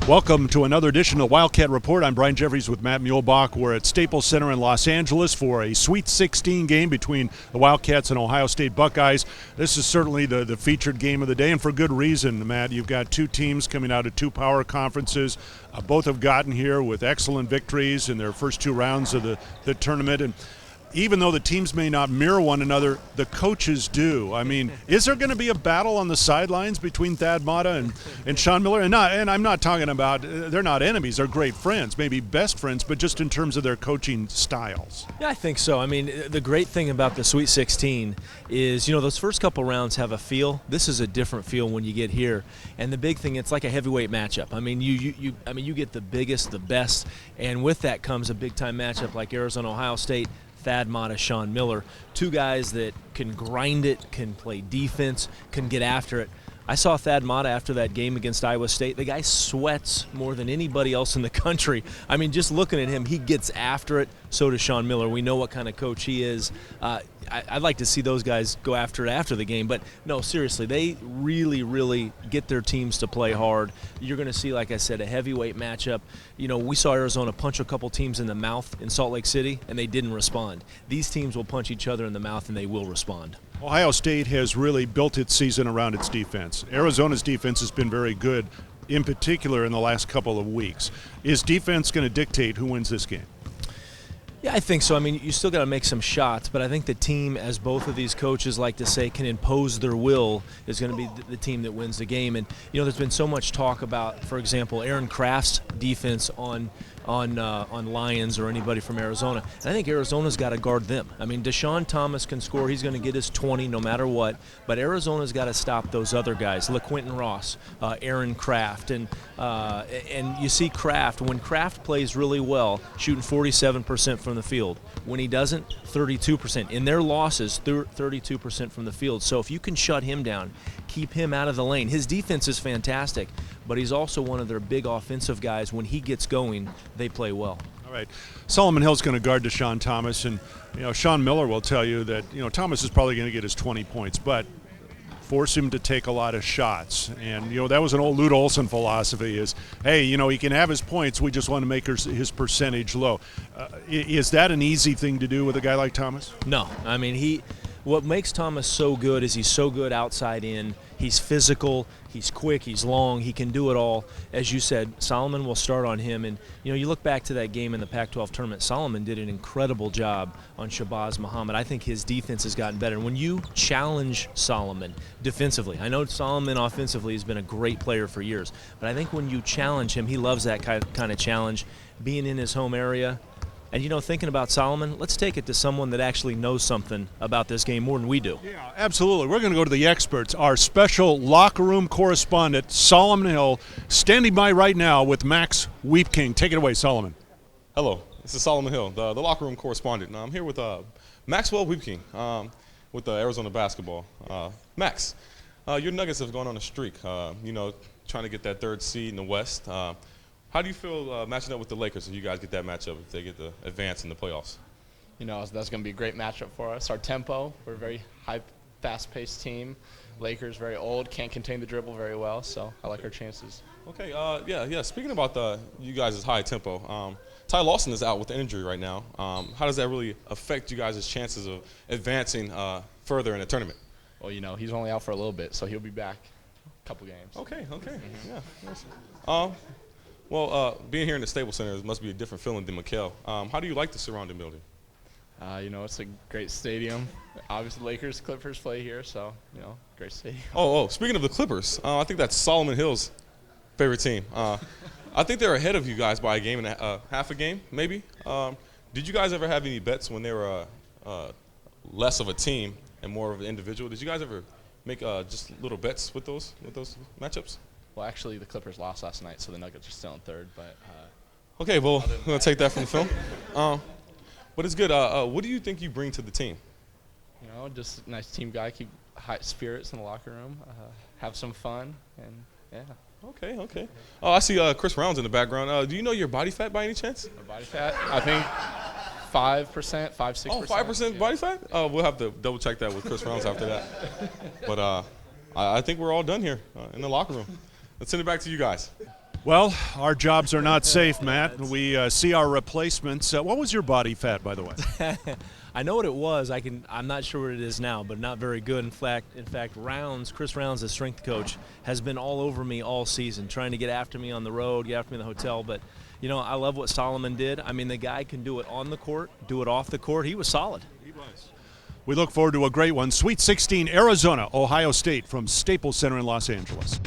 Welcome to another edition of Wildcat Report. I'm Brian Jeffries with Matt Muehlbach. We're at Staples Center in Los Angeles for a Sweet 16 game between the Wildcats and Ohio State Buckeyes. This is certainly the featured game of the day, and for good reason, Matt. You've got two teams coming out of two power conferences. Both have gotten here with excellent victories in their first two rounds of the tournament. And even though the teams may not mirror one another, the coaches do. I mean, is there going to be a battle on the sidelines between Thad Matta and Sean Miller? And I'm not talking about, they're not enemies, they're great friends, maybe best friends, but just in terms of their coaching styles. Yeah, I think so. I mean, the great thing about the Sweet 16 is, those first couple rounds have a feel. This is a different feel when you get here. And the big thing, it's like a heavyweight matchup. I mean, you get the biggest, the best, and with that comes a big-time matchup like Arizona-Ohio State. Thad Matta, Sean Miller, two guys that can grind it, can play defense, can get after it. I saw Thad Matta after that game against Iowa State. The guy sweats more than anybody else in the country. I mean, just looking at him, he gets after it. So does Sean Miller. We know what kind of coach he is. I'd like to see those guys go after it after the game. But, no, seriously, they really, really get their teams to play hard. You're going to see, like I said, a heavyweight matchup. We saw Arizona punch a couple teams in the mouth in Salt Lake City, and they didn't respond. These teams will punch each other in the mouth, and they will respond. Ohio State has really built its season around its defense. Arizona's defense has been very good, in particular in the last couple of weeks. Is defense going to dictate who wins this game? Yeah, I think so. I mean, you still got to make some shots, but I think the team, as both of these coaches like to say, can impose their will, is going to be the team that wins the game. And, there's been so much talk about, for example, Aaron Kraft's defense on Lions or anybody from Arizona. And I think Arizona's got to guard them. I mean, Deshaun Thomas can score. He's going to get his 20 no matter what. But Arizona's got to stop those other guys, LaQuinton Ross, Aaron Kraft. And you see Kraft, when Kraft plays really well, shooting 47% from the field. When he doesn't, 32%. In their losses, 32% from the field. So if you can shut him down, keep him out of the lane. His defense is fantastic, but he's also one of their big offensive guys. When he gets going, they play well. All right. Solomon Hill's going to guard Deshaun Thomas, and Sean Miller will tell you that Thomas is probably going to get his 20 points, but force him to take a lot of shots. And that was an old Lute Olson philosophy: is, hey, he can have his points, we just want to make his percentage low. Is that an easy thing to do with a guy like Thomas? No. I mean, what makes Thomas so good is he's so good outside in. He's physical, he's quick, he's long, he can do it all. As you said, Solomon will start on him. And, you look back to that game in the Pac-12 tournament, Solomon did an incredible job on Shabazz Muhammad. I think his defense has gotten better. And when you challenge Solomon defensively, I know Solomon offensively has been a great player for years, but I think when you challenge him, he loves that kind of challenge, being in his home area. And, thinking about Solomon, let's take it to someone that actually knows something about this game more than we do. Yeah, absolutely. We're going to go to the experts. Our special locker room correspondent, Solomon Hill, standing by right now with Max Wiepking. Take it away, Solomon. Hello, this is Solomon Hill, the locker room correspondent. Now, I'm here with Maxwell Wiepking with Arizona basketball. Max, your Nuggets have gone on a streak, trying to get that third seed in the West. How do you feel matching up with the Lakers if you guys get that matchup, if they get the advance in the playoffs? That's going to be a great matchup for us. Our tempo, we're a very high, fast-paced team. Lakers very old, can't contain the dribble very well, so I like our chances. Okay, yeah. Speaking about you guys' high tempo, Ty Lawson is out with an injury right now. How does that really affect you guys' chances of advancing further in the tournament? Well, he's only out for a little bit, so he'll be back a couple games. Okay, yeah. Nice. Well, being here in the Staples Center must be a different feeling than McKell. How do you like the surrounding building? It's a great stadium. Obviously, Lakers, Clippers play here, so, great stadium. Oh, speaking of the Clippers, I think that's Solomon Hill's favorite team. I think they're ahead of you guys by a game and half a game, maybe. Did you guys ever have any bets when they were less of a team and more of an individual? Did you guys ever make just little bets with those matchups? Well, actually, the Clippers lost last night, so the Nuggets are still in third. But okay, well, we're going to take that from the film. But it's good. What do you think you bring to the team? Just a nice team guy, keep high spirits in the locker room, have some fun, and, yeah. Okay. Oh, I see Chris Rounds in the background. Do you know your body fat by any chance? My body fat? I think 5%, 5-6%. Oh, 5% body fat? We'll have to double check that with Chris Rounds after that. But I think we're all done here in the locker room. Let's send it back to you guys. Well, our jobs are not safe, Matt. We see our replacements. What was your body fat, by the way? I know what it was. I'm not sure what it is now, but not very good. In fact, Chris Rounds, the strength coach, has been all over me all season, trying to get after me on the road, get after me in the hotel. But you know, I love what Solomon did. I mean, the guy can do it on the court, do it off the court. He was solid. He was. We look forward to a great one. Sweet 16, Arizona, Ohio State from Staples Center in Los Angeles.